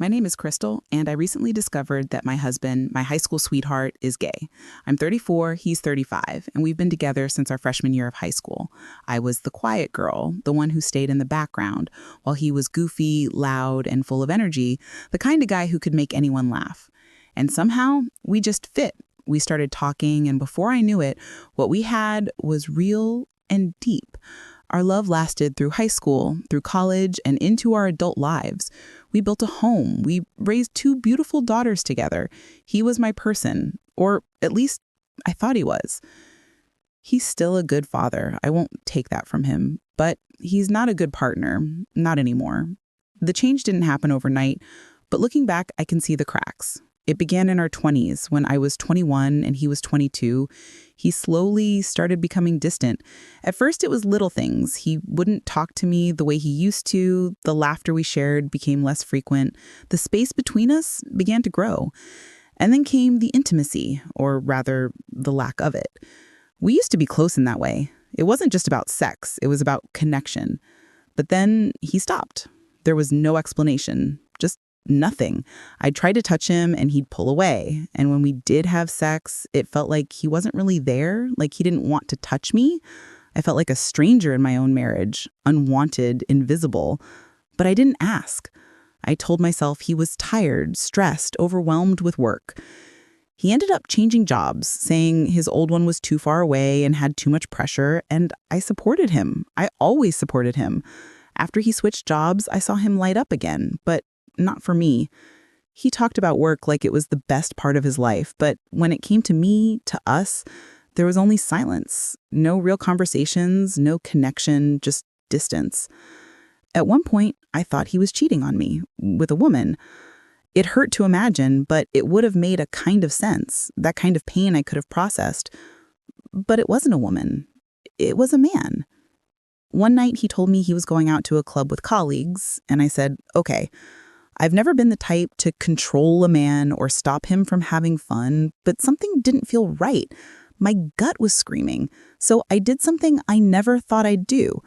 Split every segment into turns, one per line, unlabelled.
My name is Crystal, and I recently discovered that my husband, my high school sweetheart, is gay. I'm 34, he's 35, and we've been together since our freshman year of high school. I was the quiet girl, the one who stayed in the background, while he was goofy, loud, and full of energy, the kind of guy who could make anyone laugh. And somehow, we just fit. We started talking, and before I knew it, what we had was real and deep. Our love lasted through high school, through college, and into our adult lives. We built a home. We raised two beautiful daughters together. He was my person, or at least I thought he was. He's still a good father. I won't take that from him, but he's not a good partner, not anymore. The change didn't happen overnight, but looking back, I can see the cracks. It began in our 20s when I was 21 and he was 22. He slowly started becoming distant. At first, it was little things. He wouldn't talk to me the way he used to. The laughter we shared became less frequent. The space between us began to grow. And then came the intimacy, or rather, the lack of it. We used to be close in that way. It wasn't just about sex. It was about connection. But then he stopped. There was no explanation, just nothing. I'd try to touch him and he'd pull away. And when we did have sex, it felt like he wasn't really there, like he didn't want to touch me. I felt like a stranger in my own marriage, unwanted, invisible. But I didn't ask. I told myself he was tired, stressed, overwhelmed with work. He ended up changing jobs, saying his old one was too far away and had too much pressure, and I supported him. I always supported him. After he switched jobs, I saw him light up again, but not for me. He talked about work like it was the best part of his life, but when it came to me, to us, there was only silence. No real conversations, no connection, just distance. At one point, I thought he was cheating on me with a woman. It hurt to imagine, but it would have made a kind of sense, that kind of pain I could have processed. But it wasn't a woman. It was a man. One night, he told me he was going out to a club with colleagues, and I said, okay. I've never been the type to control a man or stop him from having fun, but something didn't feel right. My gut was screaming, so I did something I never thought I'd do.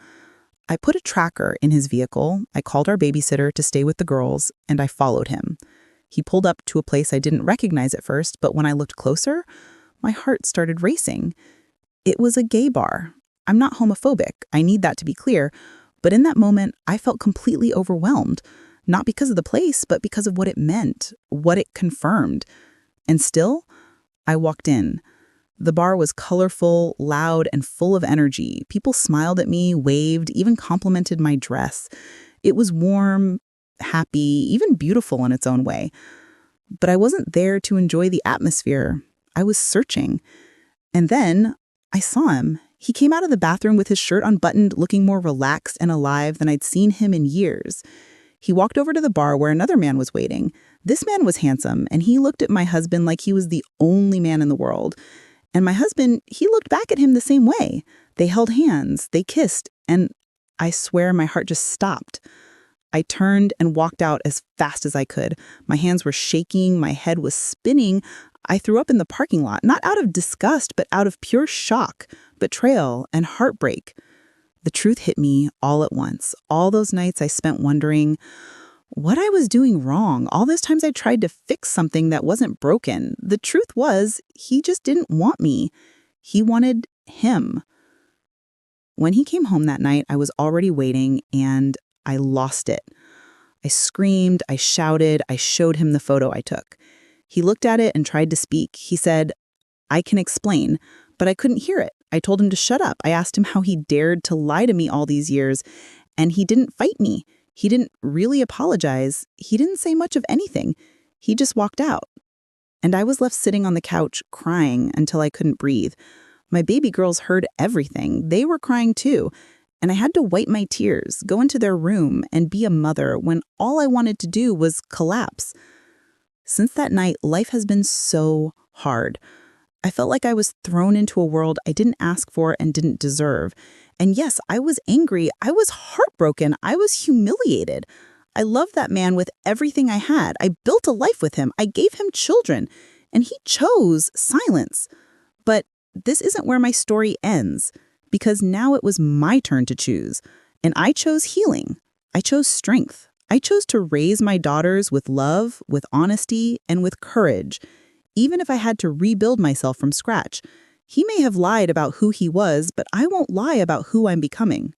I put a tracker in his vehicle, I called our babysitter to stay with the girls, and I followed him. He pulled up to a place I didn't recognize at first, but when I looked closer, my heart started racing. It was a gay bar. I'm not homophobic, I need that to be clear, but in that moment, I felt completely overwhelmed. Not because of the place, but because of what it meant, what it confirmed. And still, I walked in. The bar was colorful, loud, and full of energy. People smiled at me, waved, even complimented my dress. It was warm, happy, even beautiful in its own way. But I wasn't there to enjoy the atmosphere. I was searching. And then I saw him. He came out of the bathroom with his shirt unbuttoned, looking more relaxed and alive than I'd seen him in years. He walked over to the bar where another man was waiting. This man was handsome, and he looked at my husband like he was the only man in the world. And my husband, he looked back at him the same way. They held hands, they kissed, and I swear my heart just stopped. I turned and walked out as fast as I could. My hands were shaking, my head was spinning. I threw up in the parking lot, not out of disgust, but out of pure shock, betrayal, and heartbreak. The truth hit me all at once. All those nights I spent wondering what I was doing wrong. All those times I tried to fix something that wasn't broken. The truth was, he just didn't want me. He wanted him. When he came home that night, I was already waiting, and I lost it. I screamed, I shouted, I showed him the photo I took. He looked at it and tried to speak. He said, I can explain, but I couldn't hear it. I told him to shut up. I asked him how he dared to lie to me all these years, and he didn't fight me. He didn't really apologize. He didn't say much of anything. He just walked out. And I was left sitting on the couch crying until I couldn't breathe. My baby girls heard everything. They were crying too. And I had to wipe my tears, go into their room, and be a mother when all I wanted to do was collapse. Since that night, life has been so hard. I felt like I was thrown into a world I didn't ask for and didn't deserve. And yes, I was angry. I was heartbroken. I was humiliated. I loved that man with everything I had. I built a life with him. I gave him children. And he chose silence. But this isn't where my story ends, because now it was my turn to choose. And I chose healing. I chose strength. I chose to raise my daughters with love, with honesty, and with courage, even if I had to rebuild myself from scratch. He may have lied about who he was, but I won't lie about who I'm becoming.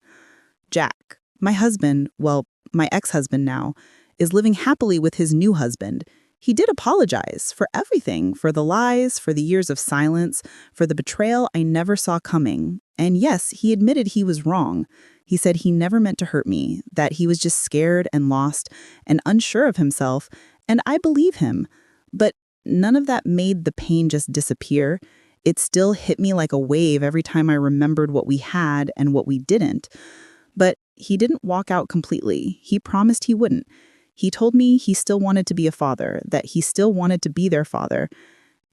Jack, my husband, well, my ex-husband now, is living happily with his new husband. He did apologize for everything, for the lies, for the years of silence, for the betrayal I never saw coming. And yes, he admitted he was wrong. He said he never meant to hurt me, that he was just scared and lost and unsure of himself, and I believe him. But none of that made the pain just disappear. It still hit me like a wave every time I remembered what we had and what we didn't. But he didn't walk out completely. He promised he wouldn't. He told me he still wanted to be a father, that he still wanted to be their father.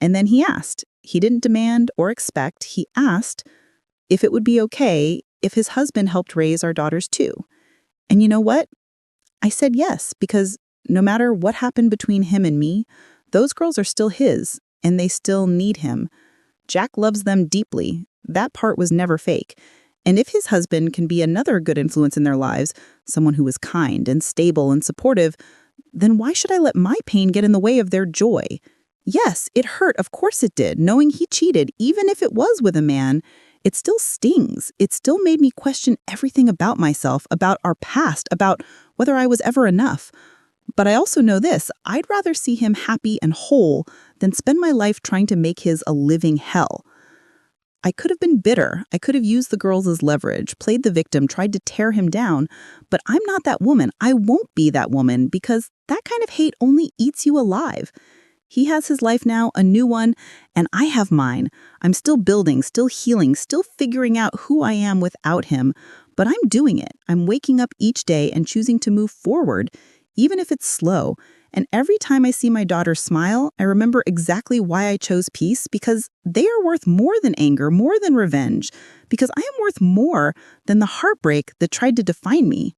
And then he asked. He didn't demand or expect. He asked if it would be okay if his husband helped raise our daughters too. And you know what? I said yes, because no matter what happened between him and me, those girls are still his, and they still need him. Jack loves them deeply. That part was never fake. And if his husband can be another good influence in their lives, someone who is kind and stable and supportive, then why should I let my pain get in the way of their joy? Yes, it hurt, of course it did, knowing he cheated, even if it was with a man. It still stings. It still made me question everything about myself, about our past, about whether I was ever enough. But I also know this, I'd rather see him happy and whole than spend my life trying to make his a living hell. I could have been bitter. I could have used the girls as leverage, played the victim, tried to tear him down. But I'm not that woman. I won't be that woman because that kind of hate only eats you alive. He has his life now, a new one, and I have mine. I'm still building, still healing, still figuring out who I am without him. But I'm doing it. I'm waking up each day and choosing to move forward, even if it's slow. And every time I see my daughter smile, I remember exactly why I chose peace, because they are worth more than anger, more than revenge, because I am worth more than the heartbreak that tried to define me.